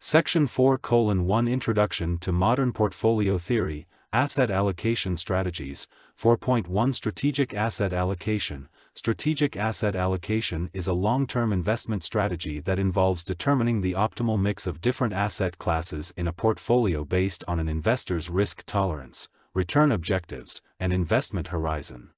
Section 4:1 Introduction to Modern Portfolio Theory, Asset Allocation Strategies. 4.1 Strategic Asset Allocation. Strategic asset allocation is a long-term investment strategy that involves determining the optimal mix of different asset classes in a portfolio based on an investor's risk tolerance, return objectives, and investment horizon.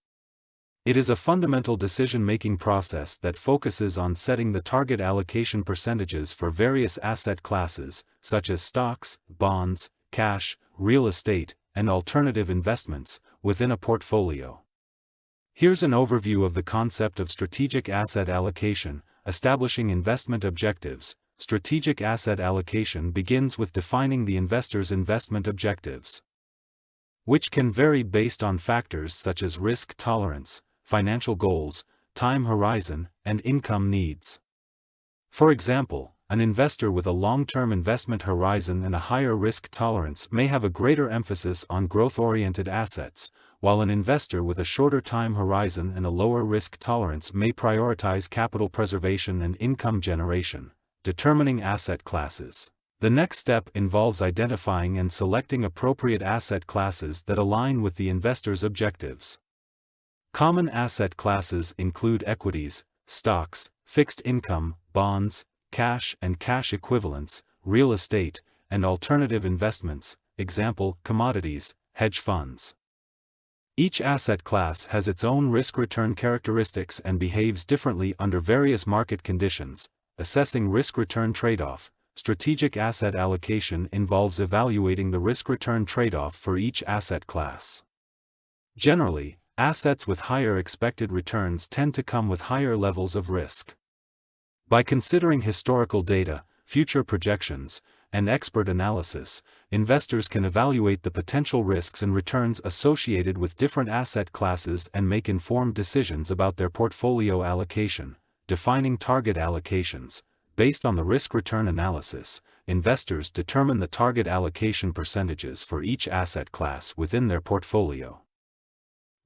It is a fundamental decision-making process that focuses on setting the target allocation percentages for various asset classes, such as stocks, bonds, cash, real estate, and alternative investments, within a portfolio. Here's an overview of the concept of strategic asset allocation. Establishing investment objectives. Strategic asset allocation begins with defining the investor's investment objectives, which can vary based on factors such as risk tolerance, financial goals, time horizon, and income needs. For example, an investor with a long-term investment horizon and a higher risk tolerance may have a greater emphasis on growth-oriented assets, while an investor with a shorter time horizon and a lower risk tolerance may prioritize capital preservation and income generation. Determining asset classes. The next step involves identifying and selecting appropriate asset classes that align with the investor's objectives. Common asset classes include equities, stocks, fixed income, bonds, cash and cash equivalents, real estate, and alternative investments, example, commodities, hedge funds. Each asset class has its own risk-return characteristics and behaves differently under various market conditions. Assessing risk-return trade-off. Strategic asset allocation involves evaluating the risk-return trade-off for each asset class. Generally, assets with higher expected returns tend to come with higher levels of risk. By considering historical data, future projections, and expert analysis, investors can evaluate the potential risks and returns associated with different asset classes and make informed decisions about their portfolio allocation. Defining target allocations. Based on the risk-return analysis, investors determine the target allocation percentages for each asset class within their portfolio.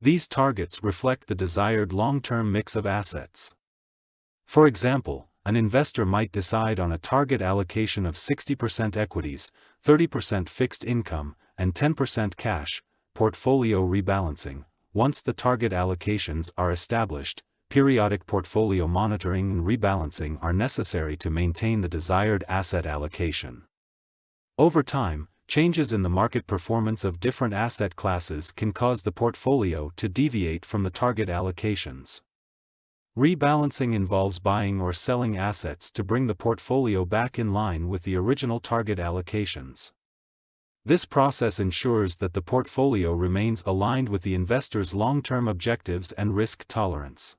These targets reflect the desired long-term mix of assets. For example, an investor might decide on a target allocation of 60% equities, 30% fixed income, and 10% cash. Portfolio rebalancing. Once the target allocations are established, periodic portfolio monitoring and rebalancing are necessary to maintain the desired asset allocation. Over time, changes in the market performance of different asset classes can cause the portfolio to deviate from the target allocations. Rebalancing involves buying or selling assets to bring the portfolio back in line with the original target allocations. This process ensures that the portfolio remains aligned with the investor's long-term objectives and risk tolerance.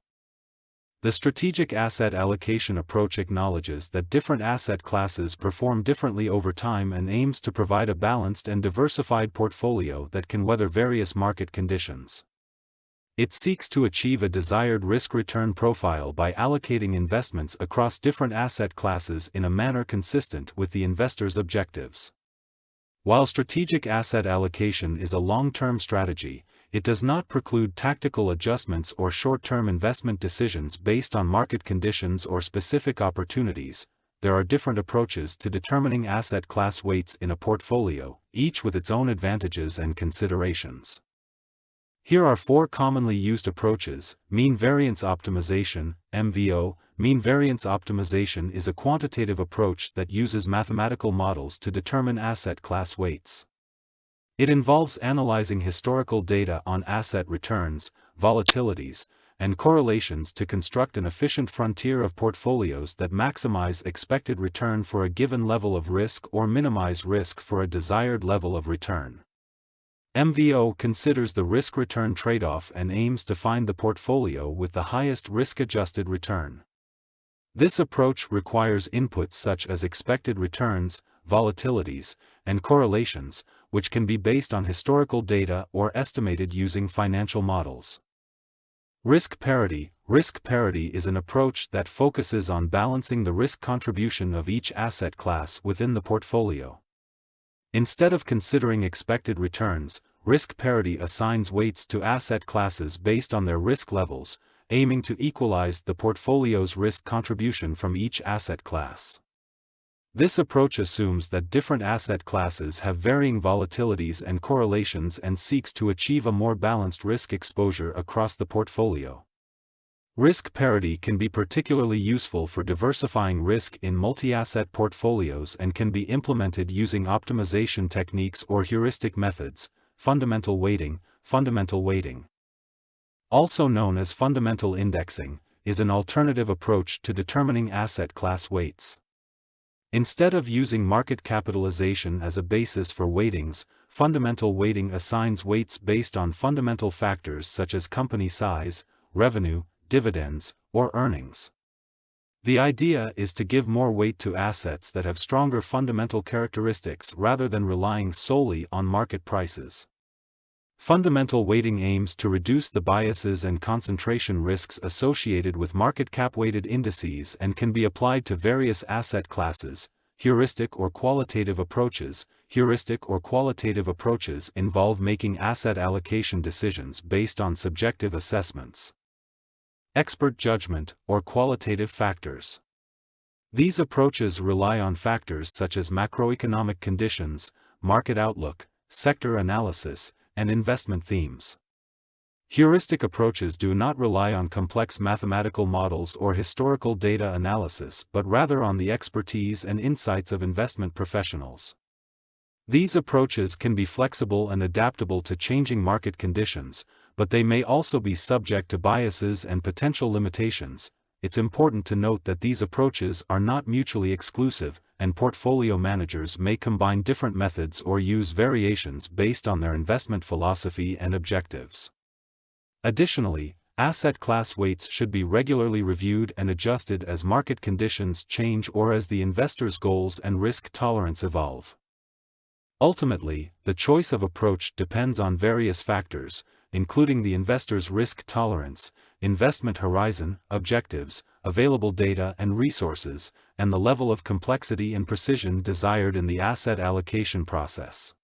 The strategic asset allocation approach acknowledges that different asset classes perform differently over time and aims to provide a balanced and diversified portfolio that can weather various market conditions. It seeks to achieve a desired risk-return profile by allocating investments across different asset classes in a manner consistent with the investor's objectives. While strategic asset allocation is a long-term strategy, it does not preclude tactical adjustments or short-term investment decisions based on market conditions or specific opportunities. There are different approaches to determining asset class weights in a portfolio, each with its own advantages and considerations. Here are 4 commonly used approaches. Mean variance optimization, MVO. Mean variance optimization is a quantitative approach that uses mathematical models to determine asset class weights. It involves analyzing historical data on asset returns, volatilities, and correlations to construct an efficient frontier of portfolios that maximize expected return for a given level of risk or minimize risk for a desired level of return. MVO considers the risk-return trade-off and aims to find the portfolio with the highest risk-adjusted return. This approach requires inputs such as expected returns, volatilities, and correlations, which can be based on historical data or estimated using financial models. Risk parity. Risk parity is an approach that focuses on balancing the risk contribution of each asset class within the portfolio. Instead of considering expected returns, risk parity assigns weights to asset classes based on their risk levels, aiming to equalize the portfolio's risk contribution from each asset class. This approach assumes that different asset classes have varying volatilities and correlations and seeks to achieve a more balanced risk exposure across the portfolio. Risk parity can be particularly useful for diversifying risk in multi-asset portfolios and can be implemented using optimization techniques or heuristic methods. Fundamental weighting, also known as fundamental indexing, is an alternative approach to determining asset class weights. Instead of using market capitalization as a basis for weightings, fundamental weighting assigns weights based on fundamental factors such as company size, revenue, dividends, or earnings. The idea is to give more weight to assets that have stronger fundamental characteristics rather than relying solely on market prices. Fundamental weighting aims to reduce the biases and concentration risks associated with market cap-weighted indices and can be applied to various asset classes. Heuristic or qualitative approaches. Heuristic or qualitative approaches involve making asset allocation decisions based on subjective assessments, expert judgment, or qualitative factors. These approaches rely on factors such as macroeconomic conditions, market outlook, sector analysis, and investment themes. Heuristic approaches do not rely on complex mathematical models or historical data analysis but rather on the expertise and insights of investment professionals. These approaches can be flexible and adaptable to changing market conditions, but they may also be subject to biases and potential limitations. It's important to note that these approaches are not mutually exclusive, and portfolio managers may combine different methods or use variations based on their investment philosophy and objectives. Additionally, asset class weights should be regularly reviewed and adjusted as market conditions change or as the investor's goals and risk tolerance evolve. Ultimately, the choice of approach depends on various factors, including the investor's risk tolerance, investment horizon, objectives, available data and resources, and the level of complexity and precision desired in the asset allocation process.